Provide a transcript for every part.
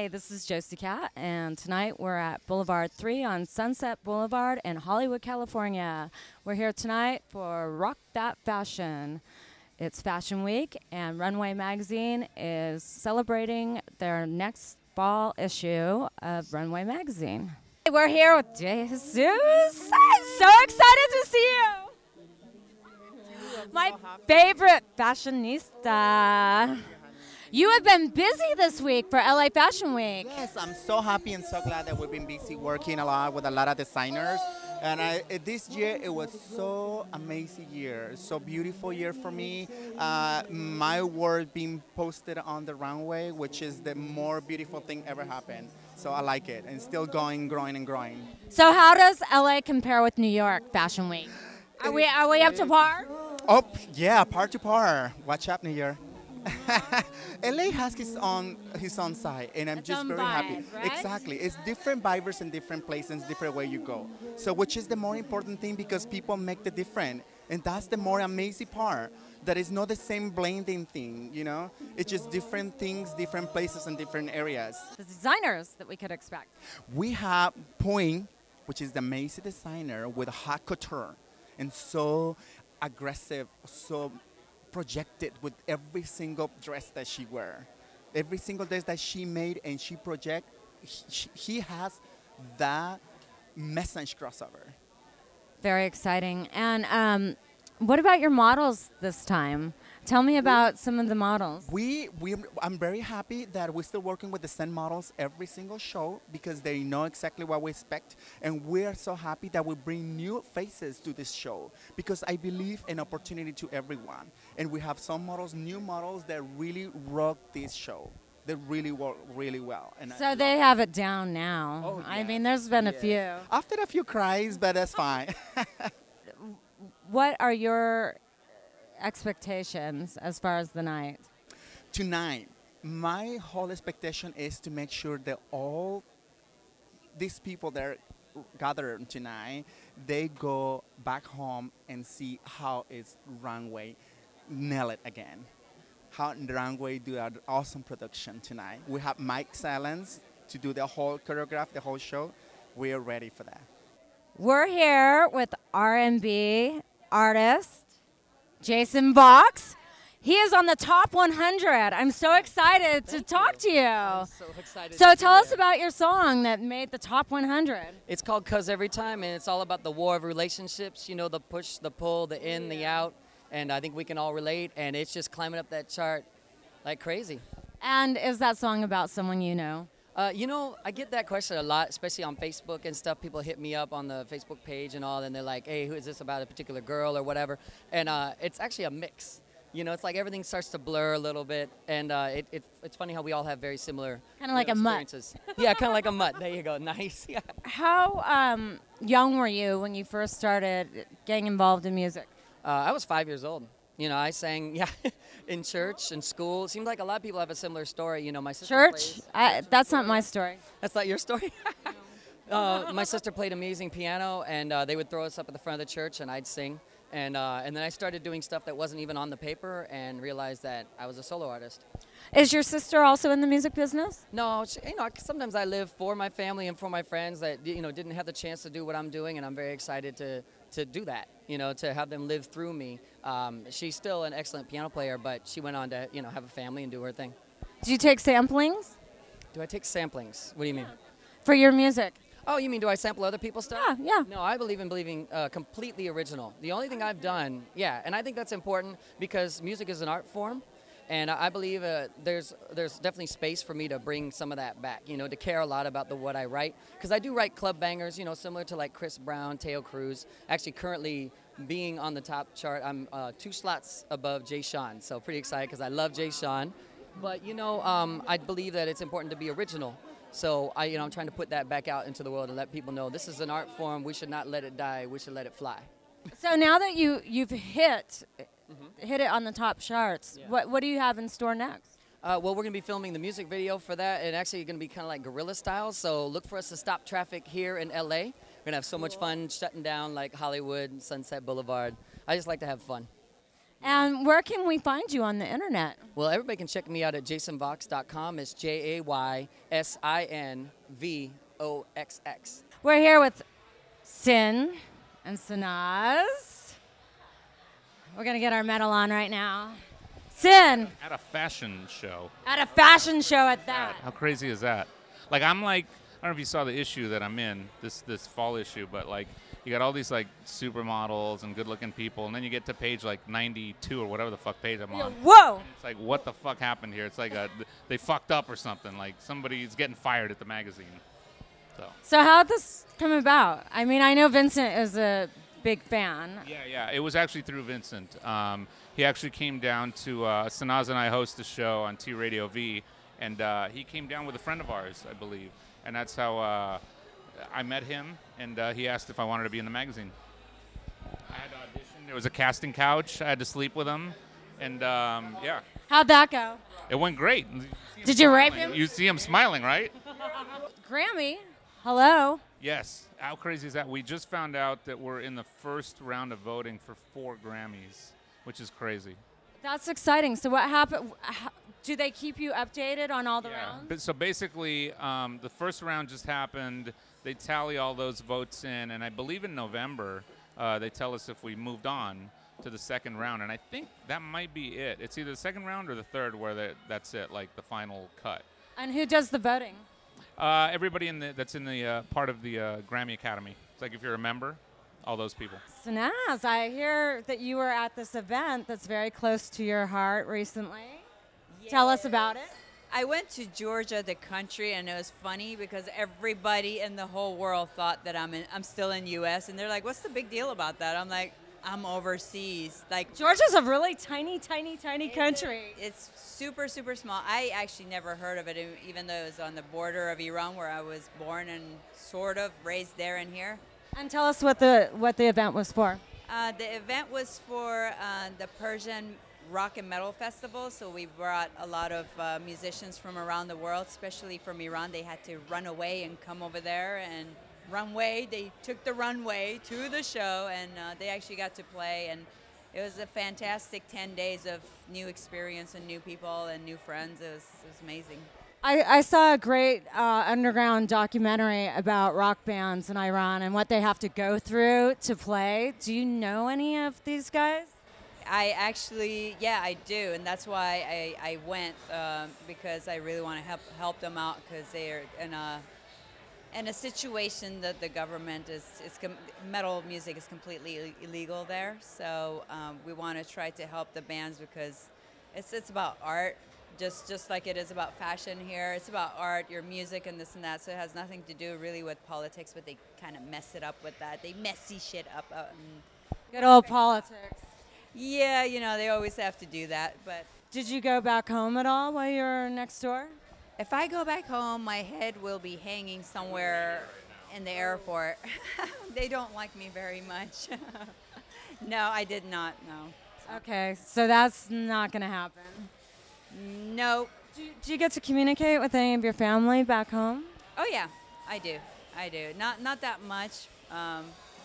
Hi, this is Josi Kat, and tonight we're at Boulevard 3 on Sunset Boulevard in Hollywood, California. We're here tonight for Rock That Fashion. It's Fashion Week, and Runway Magazine is celebrating their next fall issue of Runway Magazine. We're here with Jesus. I'm so excited to see you. My favorite fashionista. You have been busy this week for LA Fashion Week. Yes, I'm so happy and so glad that we've been busy working a lot with a lot of designers. And this year, it was so amazing year, so beautiful year for me. My work being posted on the runway, which is the more beautiful thing ever happened. So I like it, and still going, growing, and growing. So how does LA compare with New York Fashion Week? Are we up to par? Oh, yeah, par to par. Watch out, New York. LA has his own side, and I'm just very happy. Right? Exactly, it's different vibes in different places, different way you go. So, which is the more important thing, because people make the difference, and that's the more amazing part. That is not the same blending thing, you know. It's just different things, different places, and different areas. The designers that we could expect. We have Point, which is the amazing designer with haute couture, and so aggressive, so projected with every single dress that she wear, every single dress that she made and she project. He has that message crossover. Very exciting. And what about your models this time? Tell me about some of the models. I'm very happy that we're still working with the same models every single show, because they know exactly what we expect. And we're so happy that we bring new faces to this show, because I believe in opportunity to everyone. And we have some models, new models, that really rock this show. They really work really well. And So they have it down now. Oh, yeah. I mean, there's been a few. After a few cries, but that's fine. What are your expectations as far as the night? Tonight, my whole expectation is to make sure that all these people that are gathered tonight, they go back home and see how is Runway nail it again. How Runway do an awesome production tonight. We have Mike Silence to do the whole choreograph, the whole show. We are ready for that. We're here with R&B artist Jaysin Voxx. He is on the top 100. I'm so excited to talk to you. I'm so excited. So tell us about your song that made the top 100. It's called "'Cause Every Time," and it's all about the war of relationships. You know, the push, the pull, the in, the out, and I think we can all relate. And it's just climbing up that chart like crazy. And is that song about someone you know? You know, I get that question a lot, especially on Facebook and stuff. People hit me up on the Facebook page and all, and they're like, hey, who is this about, a particular girl or whatever? And it's actually a mix. You know, it's like everything starts to blur a little bit, and it's funny how we all have very similar like a mutt. experiences. Yeah, kind of like a mutt. There you go. Nice. Yeah. How young were you when you first started getting involved in music? I was 5 years old. You know, I sang, yeah, in church and school. It seemed like a lot of people have a similar story. You know, my sister Church? plays. That's not my story. That's not your story? My sister played amazing piano, and they would throw us up at the front of the church, and I'd sing. And then I started doing stuff that wasn't even on the paper, and realized that I was a solo artist. Is your sister also in the music business? No, you know, sometimes I live for my family and for my friends that, you know, didn't have the chance to do what I'm doing, and I'm very excited to do that, you know, to have them live through me. She's still an excellent piano player, but she went on to, you know, have a family and do her thing. Do you take samplings? Do I take samplings? What do you mean? For your music? Oh, you mean do I sample other people's stuff? Yeah. No, I believe in completely original. The only thing I've done, yeah, and I think that's important because music is an art form, and I believe there's definitely space for me to bring some of that back, you know, to care a lot about what I write. Because I do write club bangers, you know, similar to like Chris Brown, Teo Cruz. Actually, currently being on the top chart, I'm 2 slots above Jaysin, so pretty excited because I love Jaysin. But, you know, I believe that it's important to be original. So I'm trying to put that back out into the world and let people know this is an art form. We should not let it die. We should let it fly. So now that you've hit it on the top charts, Yeah. what do you have in store next? Well, we're going to be filming the music video for that, and actually going to be kind of like guerrilla style. So look for us to stop traffic here in LA. We're going to have so much fun shutting down like Hollywood, Sunset Boulevard. I just like to have fun. And where can we find you on the internet? Well, everybody can check me out at JaysinVoxx.com. It's JaysinVoxx. We're here with Sin and Sanaz. We're going to get our metal on right now. Sin! At a fashion show. At a fashion show at that. How crazy is that? Like, I'm like, I don't know if you saw the issue that I'm in, this fall issue, but like, you got all these like supermodels and good-looking people, and then you get to page like 92 or whatever the fuck page I'm on. Whoa! And it's like, what the fuck happened here? It's like they fucked up or something. Like somebody's getting fired at the magazine. So how'd this come about? I mean, I know Vincent is a big fan. Yeah. It was actually through Vincent. He actually came down to Sanaz and I host the show on T Radio V, and he came down with a friend of ours, I believe, and that's how I met him. And he asked if I wanted to be in the magazine. I had to audition. There was a casting couch. I had to sleep with him, and yeah. How'd that go? It went great. Did you rape him? You see him smiling, right? Grammy. Hello. Yes. How crazy is that? We just found out that we're in the first round of voting for 4 Grammys, which is crazy. That's exciting. So what happened? Do they keep you updated on all the rounds? But so basically, the first round just happened. They tally all those votes in, and I believe in November they tell us if we moved on to the second round, and I think that might be it. It's either the second round or the third where that's it, like the final cut. And who does the voting? Everybody that's in the part of the Grammy Academy. It's like if you're a member, all those people. Sanaz, I hear that you were at this event that's very close to your heart recently. Yeah. Tell us about it. I went to Georgia, the country, and it was funny because everybody in the whole world thought that I'm still in U.S. and they're like, "What's the big deal about that?" I'm like, "I'm overseas." Like Georgia's a really tiny country. It's super, super small. I actually never heard of it, even though it was on the border of Iran, where I was born and sort of raised there and here. And tell us what the event was for. The event was for the Persian Rock and Metal Festival, so we brought a lot of musicians from around the world, especially from Iran. They had to run away and come over there and runway. They took the runway to the show, and they actually got to play, and it was a fantastic 10 days of new experience and new people and new friends. It was amazing. I saw a great underground documentary about rock bands in Iran and what they have to go through to play. Do you know any of these guys? I actually, yeah, I do, and that's why I went because I really want to help them out because they are in a situation that the government metal music is completely illegal there. So we want to try to help the bands because it's about art, just like it is about fashion here. It's about art, your music, and this and that. So it has nothing to do really with politics, but they kind of mess it up with that. They messy shit up. Good old politics. Yeah, you know, they always have to do that. But did you go back home at all while you were next door? If I go back home, my head will be hanging somewhere in the airport. They don't like me very much. No, I did not, no. Okay, so that's not going to happen. No. Do you get to communicate with any of your family back home? Oh, yeah, I do. Not that much,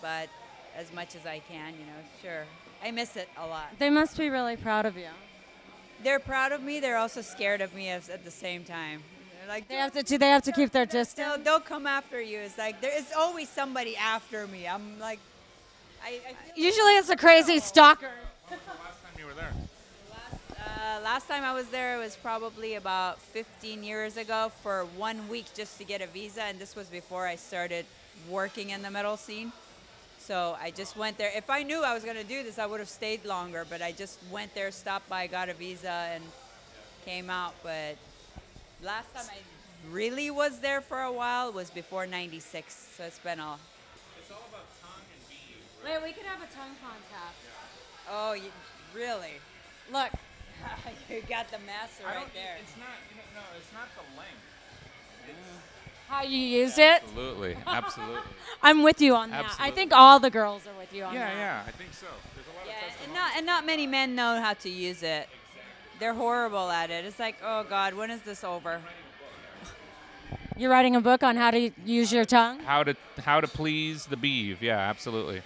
but as much as I can, you know, sure. I miss it a lot. They must be really proud of you. They're proud of me. They're also scared of me at the same time. They're like, do they have to keep their distance? They'll come after you. It's like there is always somebody after me. I'm like, usually it's a crazy stalker. When was the last time you were there? Last time I was there, it was probably about 15 years ago for 1 week just to get a visa, and this was before I started working in the metal scene. So I just went there. If I knew I was going to do this, I would have stayed longer, but I just went there, stopped by, got a visa, and came out. But last time I really was there for a while was before 96, so it's been a... It's all about tongue and beat, right? Wait, we could have a tongue contest. Oh, really? Look. You got the master right there. It's not, it's not the length. It's how you use it? Absolutely. I'm with you on that. Absolutely. I think all the girls are with you on that. Yeah, I think so. There's a lot of testimonies. And not many men know how to use it. They're horrible at it. It's like, oh God, when is this over? You're writing a book on how to use your tongue? How to please the beeve. Yeah, absolutely.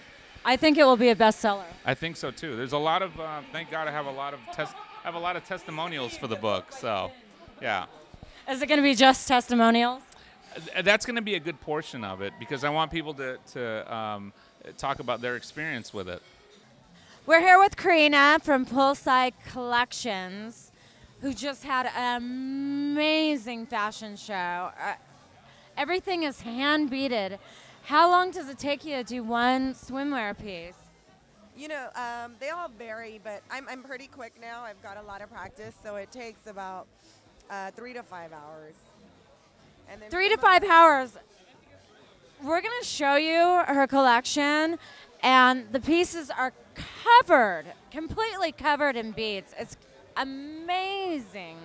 I think it will be a bestseller. I think so too. There's a lot of thank God I have a lot of testimonials for the book. So, yeah. Is it going to be just testimonials? That's going to be a good portion of it because I want people to talk about their experience with it. We're here with Karina from Poolside Collections, who just had an amazing fashion show. Everything is hand beaded. How long does it take you to do one swimwear piece? You know, they all vary, but I'm pretty quick now. I've got a lot of practice, so it takes about 3 to 5 hours. And then 3 to 5 hours. We're going to show you her collection, and the pieces are completely covered in beads. It's amazing.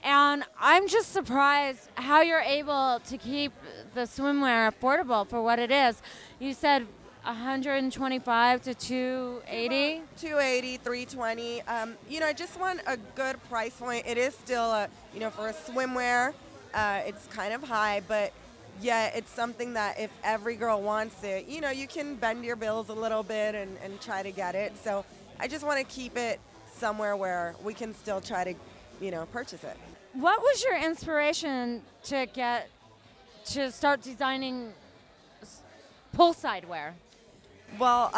And I'm just surprised how you're able to keep the swimwear affordable for what it is. You said 125 to 280? 280, 320. You know, I just want a good price point. It is still, you know, for a swimwear, it's kind of high, but yeah, it's something that if every girl wants it, you know, you can bend your bills a little bit and try to get it. So I just want to keep it somewhere where we can still try to, you know, purchase it. What was your inspiration to start designing poolside wear? Well,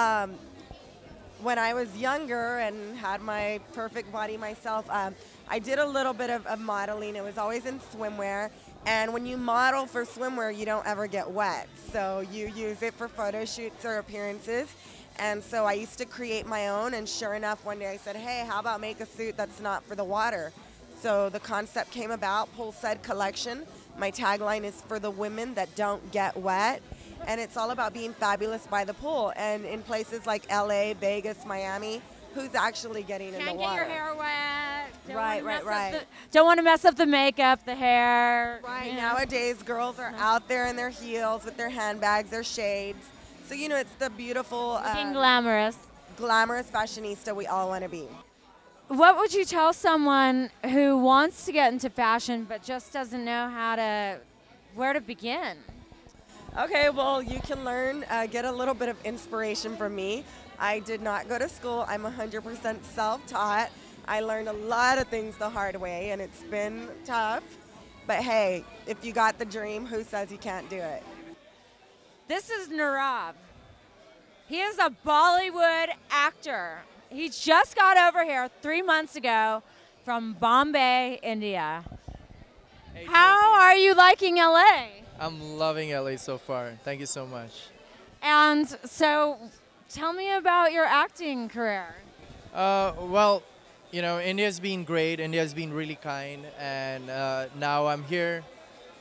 when I was younger and had my perfect body myself, I did a little bit of modeling. It was always in swimwear. And when you model for swimwear, you don't ever get wet. So you use it for photo shoots or appearances. And so I used to create my own. And sure enough, one day I said, hey, how about make a suit that's not for the water? So the concept came about, Poolside Collection. My tagline is for the women that don't get wet. And it's all about being fabulous by the pool. And in places like LA, Vegas, Miami, who's actually getting in the water? Can't get your hair wet. Right. Don't want to mess up the makeup, the hair. Right. You know. Nowadays, girls are out there in their heels with their handbags, their shades. So, you know, it's the beautiful, Being glamorous. glamorous fashionista we all want to be. What would you tell someone who wants to get into fashion but just doesn't know where to begin? Okay, well, you can learn, get a little bit of inspiration from me. I did not go to school. I'm 100% self-taught. I learned a lot of things the hard way, and it's been tough. But hey, if you got the dream, who says you can't do it? This is Nirav. He is a Bollywood actor. He just got over here 3 months ago from Bombay, India. Hey, How Josi. are you liking LA? I'm loving LA so far. Thank you so much. And so tell me about your acting career. Well, you know, India's been great. India's been really kind. And now I'm here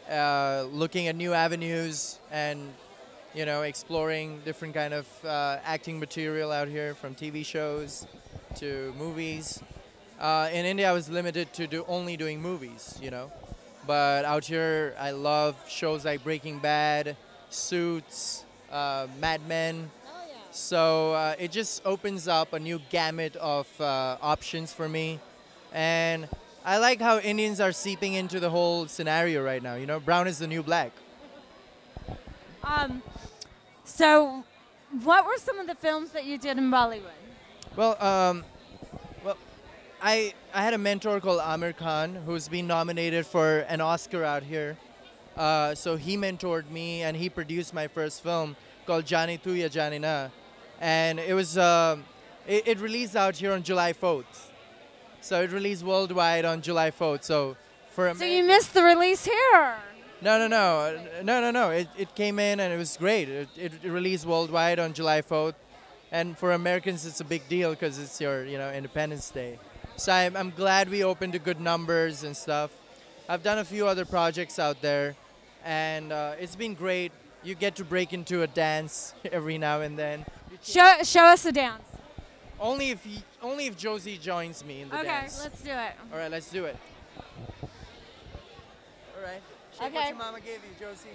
looking at new avenues and, you know, exploring different kind of acting material out here, from TV shows to movies. In India, I was limited to only doing movies, you know. But out here, I love shows like Breaking Bad, Suits, Mad Men. Oh, yeah. So it just opens up a new gamut of options for me. And I like how Indians are seeping into the whole scenario right now. You know, brown is the new black. So what were some of the films that you did in Bollywood? Well, I had a mentor called Amir Khan, who's been nominated for an Oscar out here. So he mentored me, and he produced my first film called Jani Tu Ya Jani Na. And it was it released out here on July 4th. So it released worldwide on July 4th. So So you missed the release here. No. It came in and it was great. It released worldwide on July 4th. And for Americans, it's a big deal because it's your, you know, Independence Day. So I'm glad we opened to good numbers and stuff. I've done a few other projects out there, and it's been great. You get to break into a dance every now and then. Show us the dance. Only if Josi joins me in the dance. Okay, let's do it. All right, let's do it. All right. Shake what Okay. your mama gave you, Josi.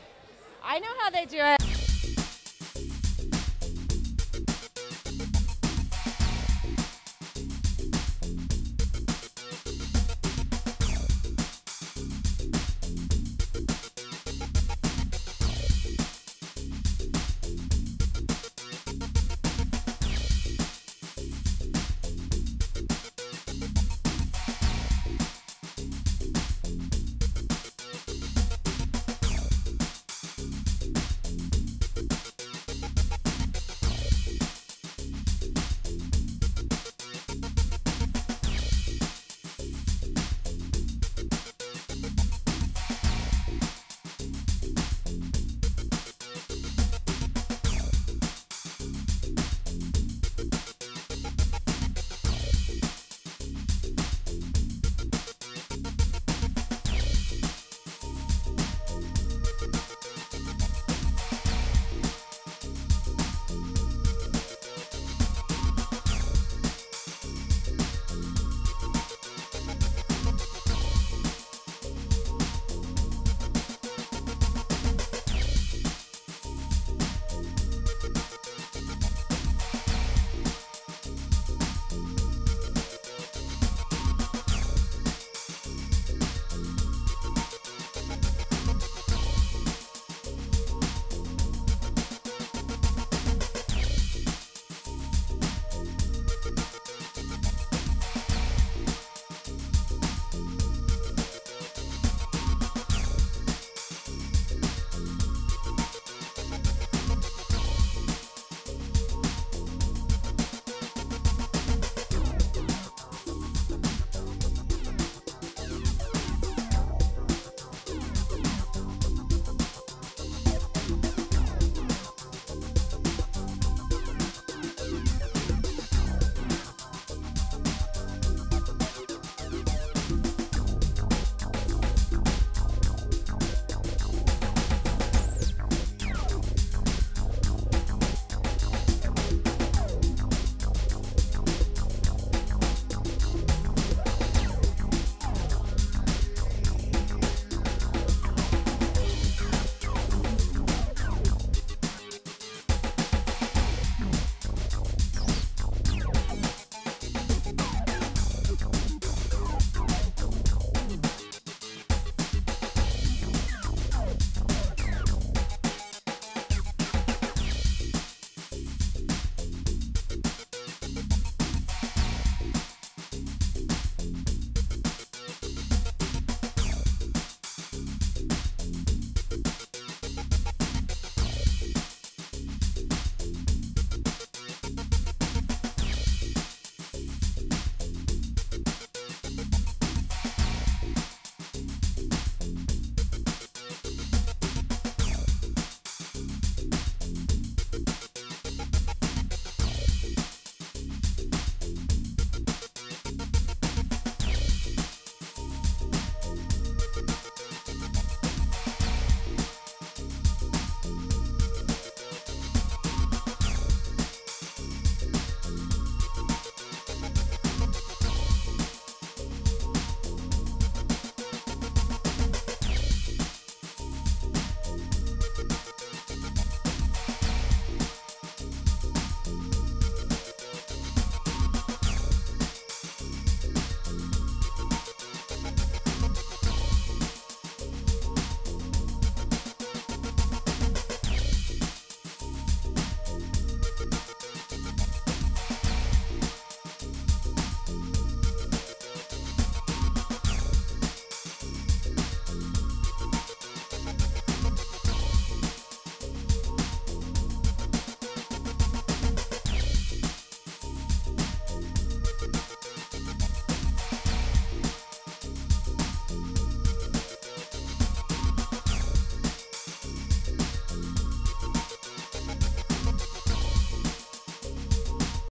I know how they do it.